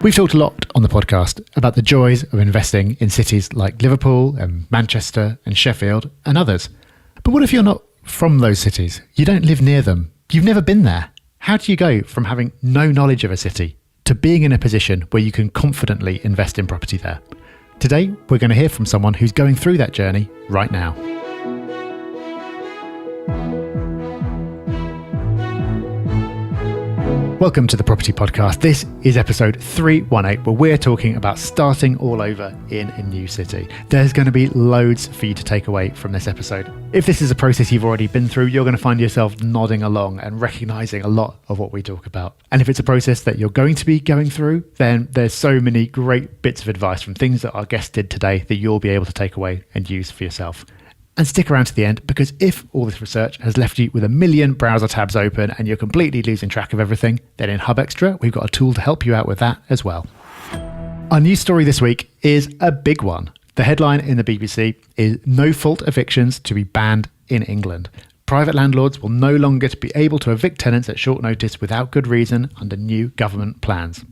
We've talked a lot on the podcast about the joys of investing in cities like Liverpool and Manchester and Sheffield and others. But what if you're not from those cities? You don't live near them. You've never been there. How do you go from having no knowledge of a city to being in a position where you can confidently invest in property there? Today, we're going to hear from someone who's going through that journey right now. Welcome to the Property Podcast. This is episode 318, where we're talking about starting all over in a new city. There's going to be loads for you to take away from this episode. If this is a process you've already been through, you're going to find yourself nodding along and recognizing a lot of what we talk about. And if it's a process that you're going to be going through, then there's so many great bits of advice from things that our guest did today that you'll be able to take away and use for yourself. And stick around to the end, because if all this research has left you with a million browser tabs open and you're completely losing track of everything, then in Hub Extra, we've got a tool to help you out with that as well. Our news story this week is a big one. The headline in the BBC is "No-Fault Evictions to be banned in England. Private landlords will no longer be able to evict tenants at short notice without good reason under new government plans."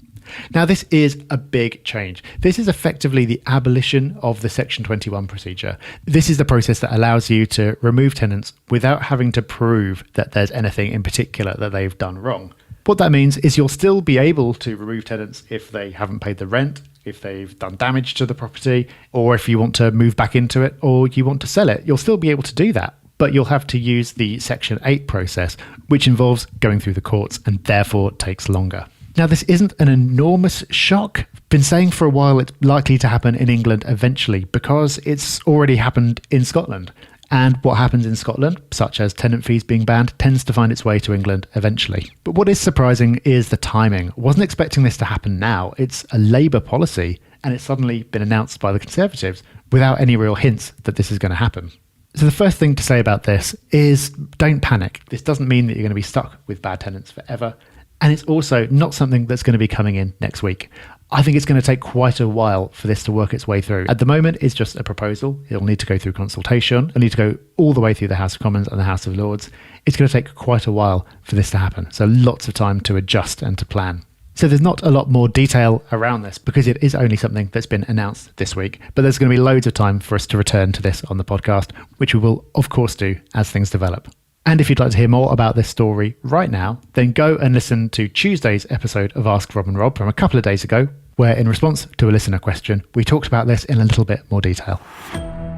Now, this is a big change. This is effectively the abolition of the Section 21 procedure. This is the process that allows you to remove tenants without having to prove that there's anything in particular that they've done wrong. What that means is you'll still be able to remove tenants if they haven't paid the rent, if they've done damage to the property, or if you want to move back into it or you want to sell it. You'll still be able to do that. But you'll have to use the Section 8 process, which involves going through the courts and therefore takes longer. Now, this isn't an enormous shock. Been saying for a while it's likely to happen in England eventually because it's already happened in Scotland. And what happens in Scotland, such as tenant fees being banned, tends to find its way to England eventually. But what is surprising is the timing. I wasn't expecting this to happen now. It's a Labour policy, and it's suddenly been announced by the Conservatives without any real hints that this is going to happen. So the first thing to say about this is don't panic. This doesn't mean that you're going to be stuck with bad tenants forever. And it's also not something that's going to be coming in next week. I think it's going to take quite a while for this to work its way through. At the moment, it's just a proposal. It'll need to go through consultation. It'll need to go all the way through the House of Commons and the House of Lords. It's going to take quite a while for this to happen. So lots of time to adjust and to plan. So there's not a lot more detail around this because it is only something that's been announced this week. But there's going to be loads of time for us to return to this on the podcast, which we will, of course, do as things develop. And if you'd like to hear more about this story right now, then go and listen to Tuesday's episode of Ask Rob and Rob from a couple of days ago, where in response to a listener question, we talked about this in a little bit more detail.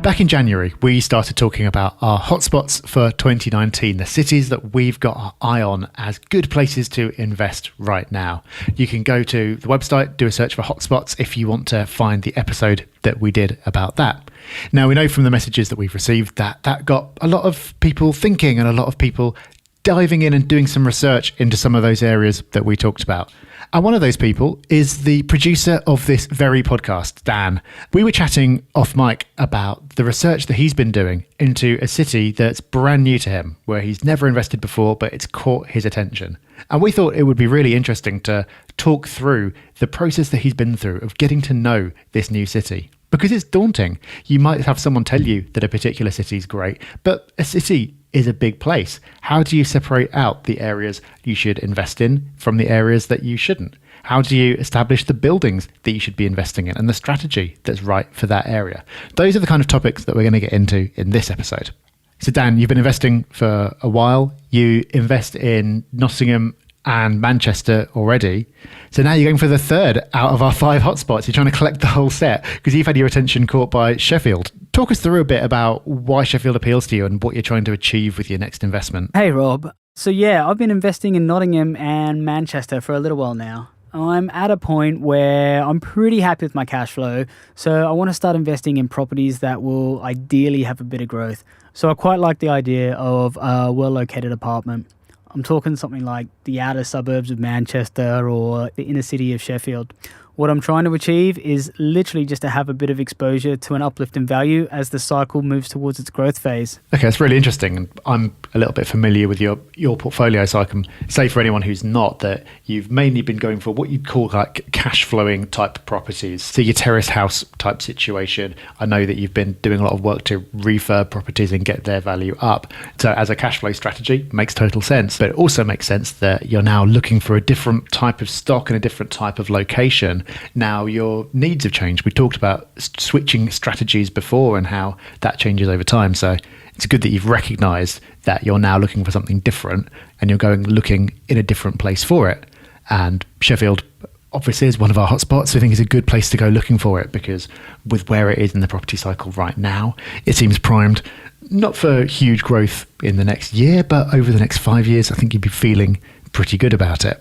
Back in January, we started talking about our hotspots for 2019, the cities that we've got our eye on as good places to invest right now. You can go to the website, do a search for hotspots if you want to find the episode that we did about that. Now, we know from the messages that we've received that got a lot of people thinking and a lot of people diving in and doing some research into some of those areas that we talked about. And one of those people is the producer of this very podcast, Dan. We were chatting off mic about the research that he's been doing into a city that's brand new to him, where he's never invested before, but it's caught his attention. And we thought it would be really interesting to talk through the process that he's been through of getting to know this new city. Because it's daunting. You might have someone tell you that a particular city is great, but a city is a big place. How do you separate out the areas you should invest in from the areas that you shouldn't? How do you establish the buildings that you should be investing in and the strategy that's right for that area? Those are the kind of topics that we're going to get into in this episode. So Dan, you've been investing for a while. You invest in Nottingham and Manchester already. So now you're going for the third out of our 5 hotspots. You're trying to collect the whole set because you've had your attention caught by Sheffield. Talk us through a bit about why Sheffield appeals to you and what you're trying to achieve with your next investment. Hey, Rob. So yeah, I've been investing in Nottingham and Manchester for a little while now. I'm at a point where I'm pretty happy with my cash flow. So I want to start investing in properties that will ideally have a bit of growth. So I quite like the idea of a well-located apartment. I'm talking something like the outer suburbs of Manchester or the inner city of Sheffield. What I'm trying to achieve is literally just to have a bit of exposure to an uplift in value as the cycle moves towards its growth phase. Okay, that's really interesting. And I'm a little bit familiar with your portfolio, so I can say for anyone who's not that you've mainly been going for what you'd call like cash flowing type properties. So your terrace house type situation. I know that you've been doing a lot of work to refurb properties and get their value up. So as a cash flow strategy, makes total sense. But it also makes sense that you're now looking for a different type of stock and a different type of location. Now your needs have changed. We talked about switching strategies before and how that changes over time. So it's good that you've recognized that you're now looking for something different and you're going looking in a different place for it. And Sheffield obviously is one of our hotspots. So I think it's a good place to go looking for it, because with where it is in the property cycle right now, it seems primed not for huge growth in the next year, but over the next 5 years, I think you'd be feeling pretty good about it.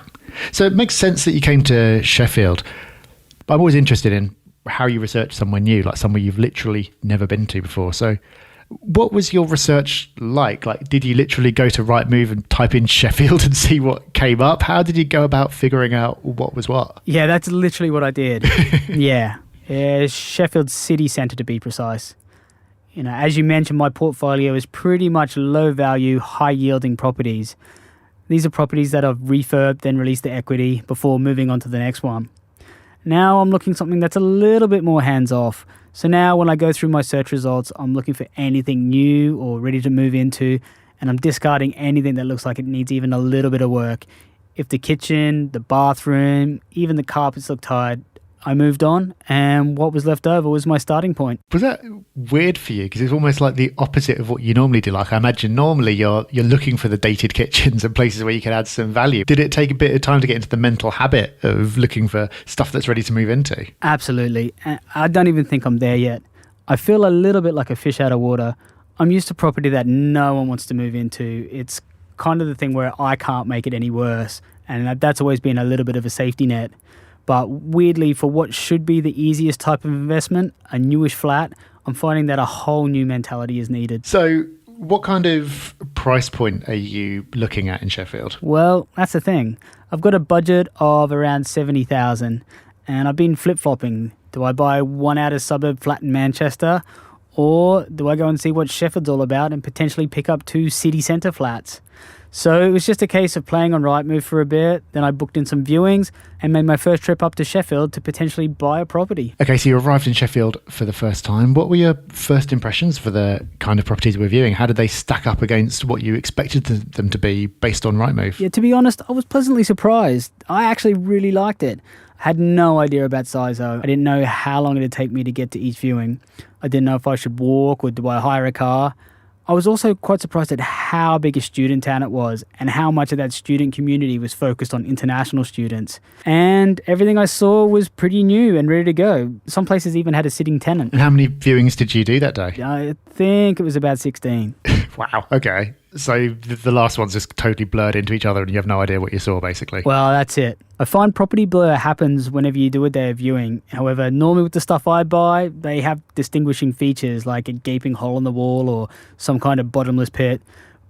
So it makes sense that you came to Sheffield. But I'm always interested in how you research somewhere new, like somewhere you've literally never been to before. So what was your research like? Like, did you literally go to Rightmove and type in Sheffield and see what came up? How did you go about figuring out what was what? Yeah, that's literally what I did. Yeah, Sheffield city centre to be precise. You know, as you mentioned, my portfolio is pretty much low value, high yielding properties. These are properties that I've refurbed, then released the equity before moving on to the next one. Now I'm looking something that's a little bit more hands-off. So now when I go through my search results, I'm looking for anything new or ready to move into, and I'm discarding anything that looks like it needs even a little bit of work. If the kitchen, the bathroom, even the carpets look tired, I moved on, and what was left over was my starting point. Was that weird for you? Because it's almost like the opposite of what you normally do. Like, I imagine normally you're looking for the dated kitchens and places where you can add some value. Did it take a bit of time to get into the mental habit of looking for stuff that's ready to move into? Absolutely. I don't even think I'm there yet. I feel a little bit like a fish out of water. I'm used to property that no one wants to move into. It's kind of the thing where I can't make it any worse, and that's always been a little bit of a safety net. But weirdly, for what should be the easiest type of investment, a newish flat, I'm finding that a whole new mentality is needed. So what kind of price point are you looking at in Sheffield? Well, that's the thing. I've got a budget of around 70,000, and I've been flip-flopping. Do I buy one outer suburb flat in Manchester, or do I go and see what Sheffield's all about and potentially pick up 2 city centre flats? So it was just a case of playing on Rightmove for a bit. Then I booked in some viewings and made my first trip up to Sheffield to potentially buy a property. Okay, so you arrived in Sheffield for the first time. What were your first impressions for the kind of properties you were viewing? How did they stack up against what you expected them to be based on Rightmove? Yeah, to be honest, I was pleasantly surprised. I actually really liked it. I had no idea about size though. I didn't know how long it would take me to get to each viewing. I didn't know if I should walk or do I hire a car. I was also quite surprised at how big a student town it was and how much of that student community was focused on international students. And everything I saw was pretty new and ready to go. Some places even had a sitting tenant. And how many viewings did you do that day? I think it was about 16. Wow. Okay. So the last one's just totally blurred into each other and you have no idea what you saw, basically. Well, that's it. I find property blur happens whenever you do a day of viewing. However, normally with the stuff I buy, they have distinguishing features like a gaping hole in the wall or some kind of bottomless pit.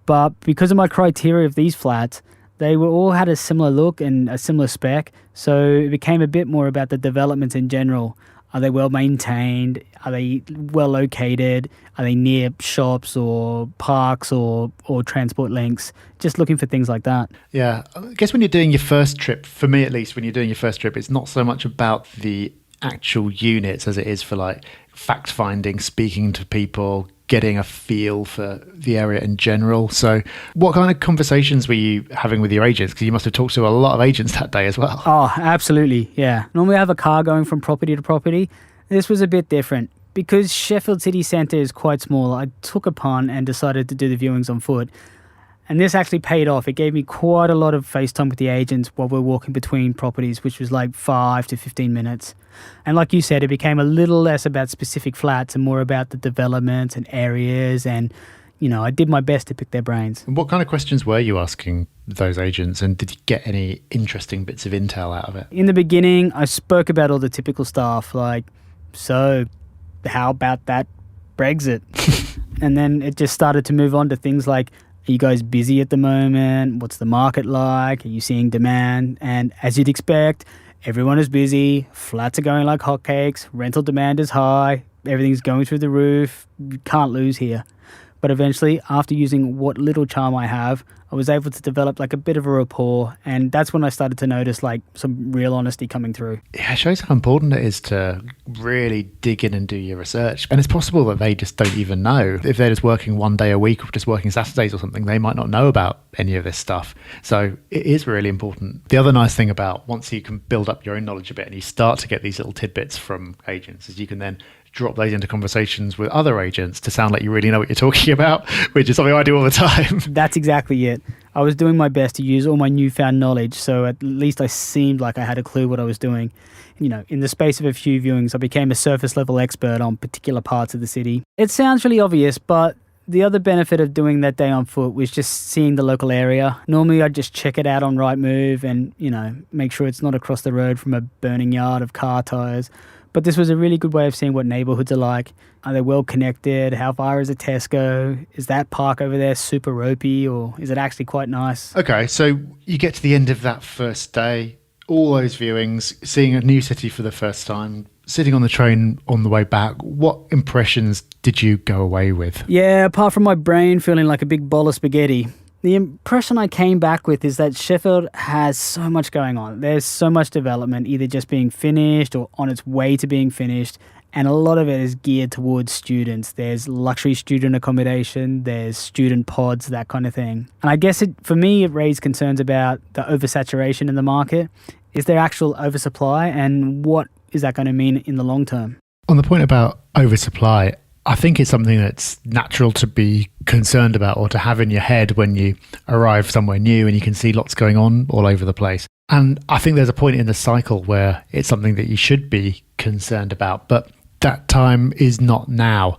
But because of my criteria of these flats, they were all had a similar look and a similar spec. So it became a bit more about the developments in general. Are they well maintained? Are they well located? Are they near shops or parks or transport links? Just looking for things like that. Yeah. I guess when you're doing your first trip, for me at least, when you're doing your first trip, it's not so much about the actual units as it is for like fact finding, speaking to people, getting a feel for the area in general. So what kind of conversations were you having with your agents? Because you must have talked to a lot of agents that day as well. Oh, absolutely. Yeah. Normally I have a car going from property to property. This was a bit different. Because Sheffield City Centre is quite small, I took a punt and decided to do the viewings on foot. And this actually paid off. It gave me quite a lot of face time with the agents while we're walking between properties, which was like 5 to 15 minutes. And like you said, it became a little less about specific flats and more about the developments and areas. And, you know, I did my best to pick their brains. And what kind of questions were you asking those agents? And did you get any interesting bits of intel out of it? In the beginning, I spoke about all the typical stuff like, so how about that Brexit? And then it just started to move on to things like, are you guys busy at the moment? What's the market like? Are you seeing demand? And as you'd expect, everyone is busy, flats are going like hotcakes, rental demand is high, everything's going through the roof, you can't lose here. But eventually, after using what little charm I have, I was able to develop like a bit of a rapport, and that's when I started to notice like some real honesty coming through. Yeah, it shows how important it is to really dig in and do your research. And it's possible that they just don't even know. If they're just working one day a week or just working Saturdays or something, they might not know about any of this stuff. So it is really important. The other nice thing about once you can build up your own knowledge a bit and you start to get these little tidbits from agents is you can then drop those into conversations with other agents to sound like you really know what you're talking about, which is something I do all the time. That's exactly it. I was doing my best to use all my newfound knowledge, so at least I seemed like I had a clue what I was doing. You know, in the space of a few viewings, I became a surface level expert on particular parts of the city. It sounds really obvious, but the other benefit of doing that day on foot was just seeing the local area. Normally I'd just check it out on Rightmove and, you know, make sure it's not across the road from a burning yard of car tyres. But this was a really good way of seeing what neighbourhoods are like. Are they well connected? How far is a Tesco? Is that park over there super ropey, or is it actually quite nice? Okay, so you get to the end of that first day, all those viewings, seeing a new city for the first time, sitting on the train on the way back. What impressions did you go away with? Yeah, apart from my brain feeling like a big bowl of spaghetti, the impression I came back with is that Sheffield has so much going on. There's so much development, either just being finished or on its way to being finished, and a lot of it is geared towards students. There's luxury student accommodation, there's student pods, that kind of thing. And I guess for me, it raised concerns about the oversaturation in the market. Is there actual oversupply, and what is that going to mean in the long term? On the point about oversupply, I think it's something that's natural to be concerned about or to have in your head when you arrive somewhere new and you can see lots going on all over the place. And I think there's a point in the cycle where it's something that you should be concerned about, but that time is not now.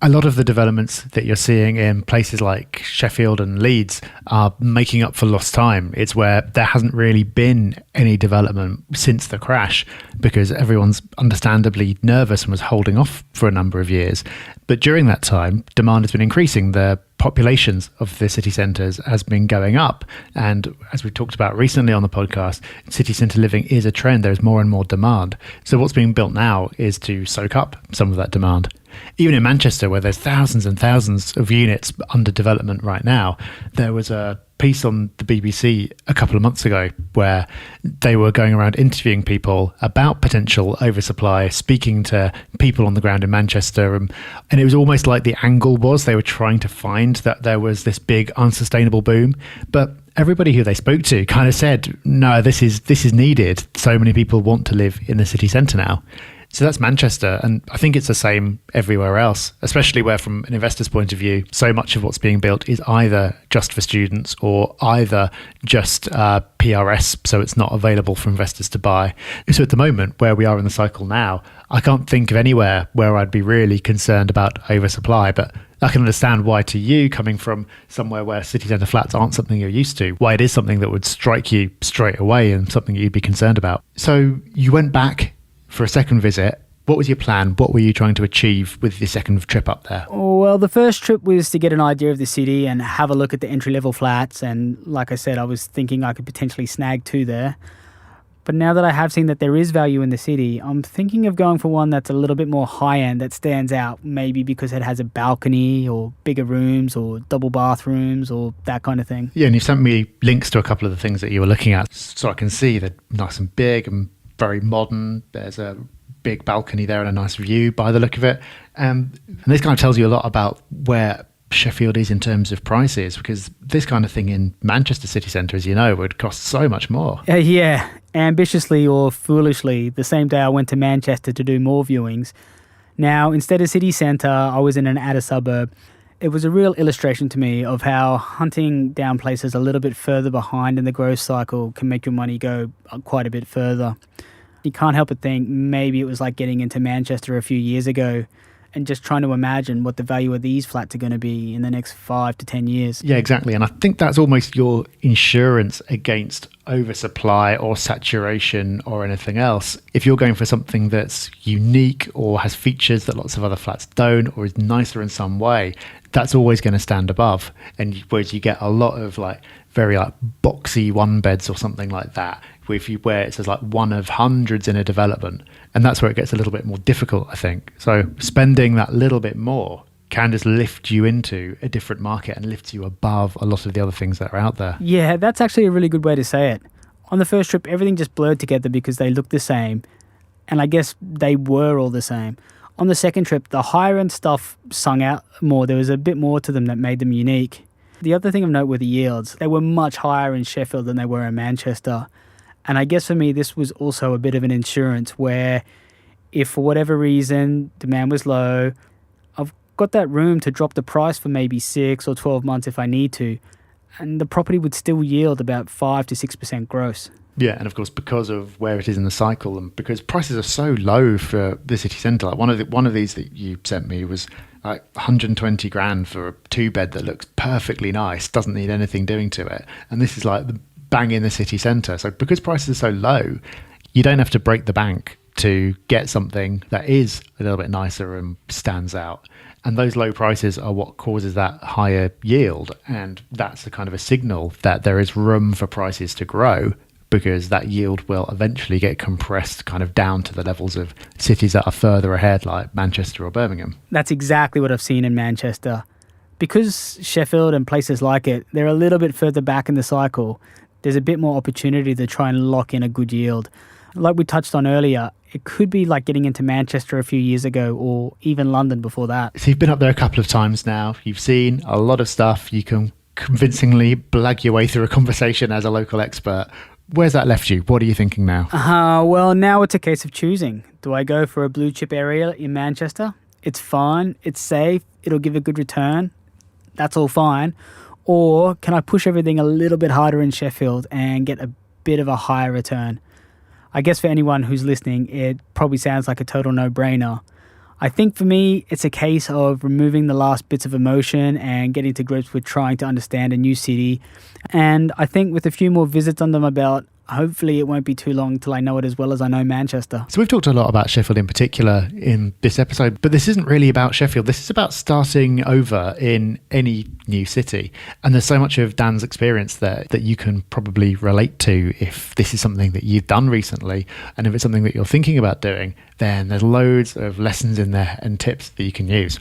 A lot of the developments that you're seeing in places like Sheffield and Leeds are making up for lost time. It's where there hasn't really been any development since the crash because everyone's understandably nervous and was holding off for a number of years. But during that time, demand has been increasing. The populations of the city centres has been going up. And as we talked about recently on the podcast, city centre living is a trend. There's more and more demand. So what's being built now is to soak up some of that demand. Even in Manchester, where there's thousands and thousands of units under development right now, there was a piece on the BBC a couple of months ago where they were going around interviewing people about potential oversupply, speaking to people on the ground in Manchester. And it was almost like the angle was they were trying to find that there was this big unsustainable boom. But everybody who they spoke to kind of said, no, this is needed. So many people want to live in the city centre now. So that's Manchester, and I think it's the same everywhere else, especially where from an investor's point of view, so much of what's being built is either just for students or either just PRS, so it's not available for investors to buy. So at the moment, where we are in the cycle now, I can't think of anywhere where I'd be really concerned about oversupply, but I can understand why to you, coming from somewhere where city centre flats aren't something you're used to, why it is something that would strike you straight away and something you'd be concerned about. So you went back for a second visit. What was your plan? What were you trying to achieve with the second trip up there? Well, the first trip was to get an idea of the city and have a look at the entry-level flats. And like I said, I was thinking I could potentially snag 2 there. But now that I have seen that there is value in the city, I'm thinking of going for one that's a little bit more high-end, that stands out, maybe because it has a balcony or bigger rooms or double bathrooms or that kind of thing. Yeah, and you sent me links to a couple of the things that you were looking at, so I can see they're nice and big and very modern. There's a big balcony there and a nice view by the look of it. And this kind of tells you a lot about where Sheffield is in terms of prices, because this kind of thing in Manchester city centre, as you know, would cost so much more. Yeah, ambitiously or foolishly, the same day I went to Manchester to do more viewings. Now, instead of city centre, I was in an outer suburb. It was a real illustration to me of how hunting down places a little bit further behind in the growth cycle can make your money go quite a bit further. You can't help but think maybe it was like getting into Manchester a few years ago and just trying to imagine what the value of these flats are going to be in the next 5 to 10 years. Yeah, exactly. And I think that's almost your insurance against oversupply or saturation or anything else. If you're going for something that's unique or has features that lots of other flats don't, or is nicer in some way, that's always going to stand above. And whereas you get a lot of like very like boxy one beds or something like that, where it says like one of hundreds in a development, and that's where it gets a little bit more difficult, I think. So spending that little bit more can just lift you into a different market and lift you above a lot of the other things that are out there. Yeah, that's actually a really good way to say it. On the first trip, everything just blurred together because they looked the same, and I guess they were all the same. On the second trip, the higher end stuff sung out more. There was a bit more to them that made them unique. The other thing of note were the yields. They were much higher in Sheffield than they were in Manchester. And I guess for me, this was also a bit of an insurance where if for whatever reason demand was low, I've got that room to drop the price for maybe 6 or 12 months if I need to. And the property would still yield about 5 to 6% gross. Yeah, and of course, because of where it is in the cycle, and because prices are so low for the city centre, like one of these that you sent me was like 120 grand for a 2-bed that looks perfectly nice, doesn't need anything doing to it, and this is like the bang in the city centre. So because prices are so low, you don't have to break the bank to get something that is a little bit nicer and stands out. And those low prices are what causes that higher yield, and that's a kind of a signal that there is room for prices to grow, because that yield will eventually get compressed kind of down to the levels of cities that are further ahead, like Manchester or Birmingham. That's exactly what I've seen in Manchester. Because Sheffield and places like it, they're a little bit further back in the cycle, there's a bit more opportunity to try and lock in a good yield. Like we touched on earlier, it could be like getting into Manchester a few years ago, or even London before that. So you've been up there a couple of times now. You've seen a lot of stuff. You can convincingly blag your way through a conversation as a local expert. Where's that left you? What are you thinking now? Well, now it's a case of choosing. Do I go for a blue chip area in Manchester? It's fine, it's safe, it'll give a good return. That's all fine. Or can I push everything a little bit harder in Sheffield and get a bit of a higher return? I guess for anyone who's listening, it probably sounds like a total no-brainer. I think for me, it's a case of removing the last bits of emotion and getting to grips with trying to understand a new city. And I think with a few more visits under my belt, hopefully it won't be too long till I know it as well as I know Manchester. So we've talked a lot about Sheffield in particular in this episode, but this isn't really about Sheffield. This is about starting over in any new city. And there's so much of Dan's experience there that you can probably relate to if this is something that you've done recently. And if it's something that you're thinking about doing, then there's loads of lessons in there and tips that you can use.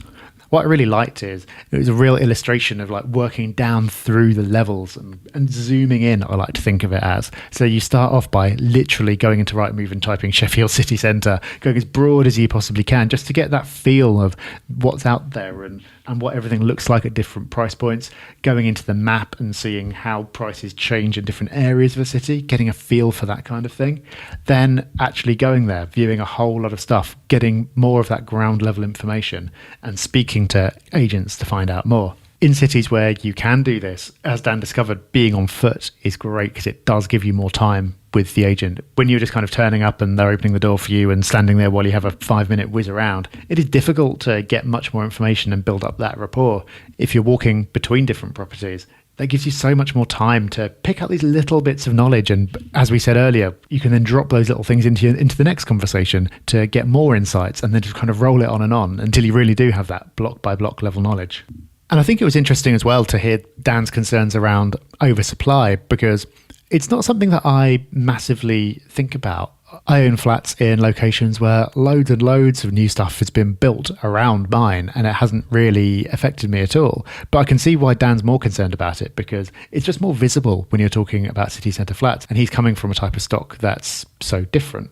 What I really liked is it was a real illustration of like working down through the levels and zooming in, I like to think of it as. So you start off by literally going into Rightmove and typing Sheffield City Centre, going as broad as you possibly can, just to get that feel of what's out there and what everything looks like at different price points, going into the map and seeing how prices change in different areas of the city, getting a feel for that kind of thing. Then actually going there, viewing a whole lot of stuff, getting more of that ground level information and speaking to agents to find out more. In cities where you can do this, as Dan discovered, being on foot is great because it does give you more time with the agent. When you're just kind of turning up and they're opening the door for you and standing there while you have a 5-minute whiz around, it is difficult to get much more information and build up that rapport. If you're walking between different properties, that gives you so much more time to pick up these little bits of knowledge. And as we said earlier, you can then drop those little things into the next conversation to get more insights and then just kind of roll it on until you really do have that block by block level knowledge. And I think it was interesting as well to hear Dan's concerns around oversupply, because it's not something that I massively think about. I own flats in locations where loads and loads of new stuff has been built around mine and it hasn't really affected me at all. But I can see why Dan's more concerned about it, because it's just more visible when you're talking about city centre flats, and he's coming from a type of stock that's so different.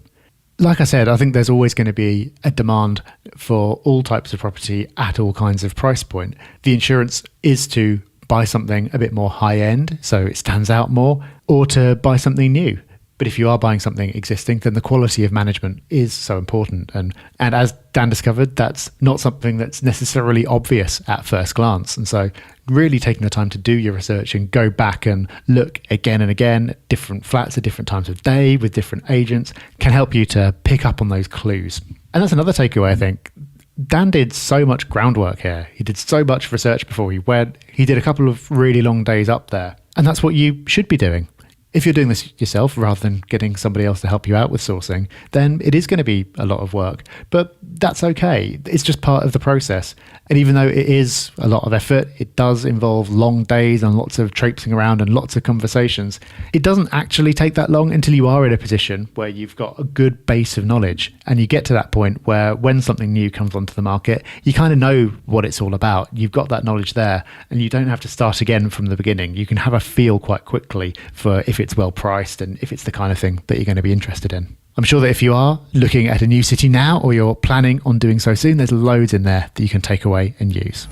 Like I said, I think there's always going to be a demand for all types of property at all kinds of price point. The insurance is to buy something a bit more high end, so it stands out more, or to buy something new. But if you are buying something existing, then the quality of management is so important. And as Dan discovered, that's not something that's necessarily obvious at first glance. And so really taking the time to do your research and go back and look again and again at different flats at different times of day with different agents can help you to pick up on those clues. And that's another takeaway, I think. Dan did so much groundwork here. He did so much research before he went. He did a couple of really long days up there. And that's what you should be doing. If you're doing this yourself rather than getting somebody else to help you out with sourcing, then it is going to be a lot of work. But that's okay. It's just part of the process. And even though it is a lot of effort, it does involve long days and lots of traipsing around and lots of conversations. It doesn't actually take that long until you are in a position where you've got a good base of knowledge and you get to that point where when something new comes onto the market, you kind of know what it's all about. You've got that knowledge there and you don't have to start again from the beginning. You can have a feel quite quickly for if it's well priced and if it's the kind of thing that you're going to be interested in. I'm sure that if you are looking at a new city now or you're planning on doing so soon, there's loads in there that you can take away and use.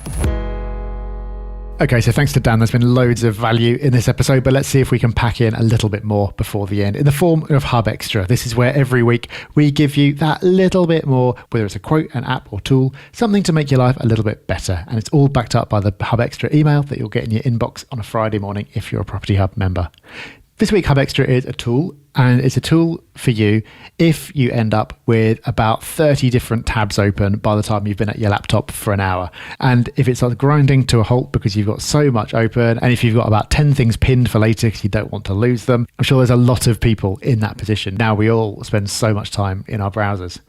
Okay, so thanks to Dan, there's been loads of value in this episode, but let's see if we can pack in a little bit more before the end in the form of Hub Extra. This is where every week we give you that little bit more, whether it's a quote, an app or tool, something to make your life a little bit better. And it's all backed up by the Hub Extra email that you'll get in your inbox on a Friday morning if you're a Property Hub member. This week, Hub Extra is a tool, and it's a tool for you if you end up with about 30 different tabs open by the time you've been at your laptop for an hour. And if it's like grinding to a halt because you've got so much open, and if you've got about 10 things pinned for later because you don't want to lose them, I'm sure there's a lot of people in that position. Now we all spend so much time in our browsers.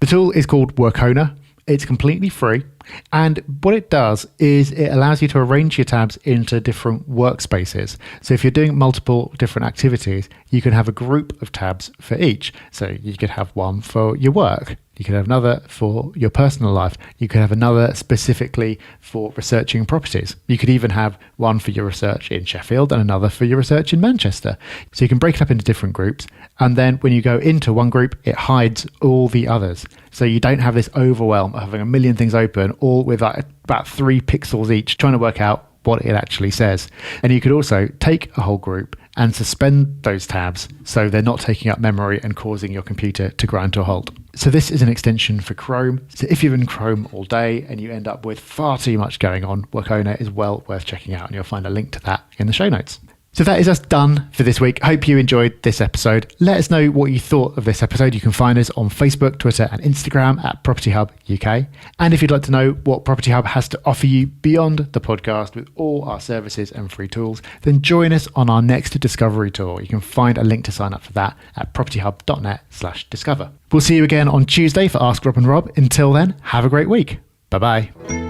The tool is called Workona. It's completely free. And what it does is it allows you to arrange your tabs into different workspaces. So if you're doing multiple different activities, you can have a group of tabs for each. So you could have one for your work. You could have another for your personal life. You could have another specifically for researching properties. You could even have one for your research in Sheffield and another for your research in Manchester. So you can break it up into different groups. And then when you go into one group, it hides all the others. So you don't have this overwhelm of having a million things open, all with like about 3 pixels each, trying to work out what it actually says. And you could also take a whole group and suspend those tabs so they're not taking up memory and causing your computer to grind to a halt. So this is an extension for Chrome. So if you're in Chrome all day and you end up with far too much going on, Workona is well worth checking out, and you'll find a link to that in the show notes. So that is us done for this week. Hope you enjoyed this episode. Let us know what you thought of this episode. You can find us on Facebook, Twitter and Instagram at Property Hub UK. And if you'd like to know what Property Hub has to offer you beyond the podcast with all our services and free tools, then join us on our next Discovery Tour. You can find a link to sign up for that at propertyhub.net/discover. We'll see you again on Tuesday for Ask Rob and Rob. Until then, have a great week. Bye-bye.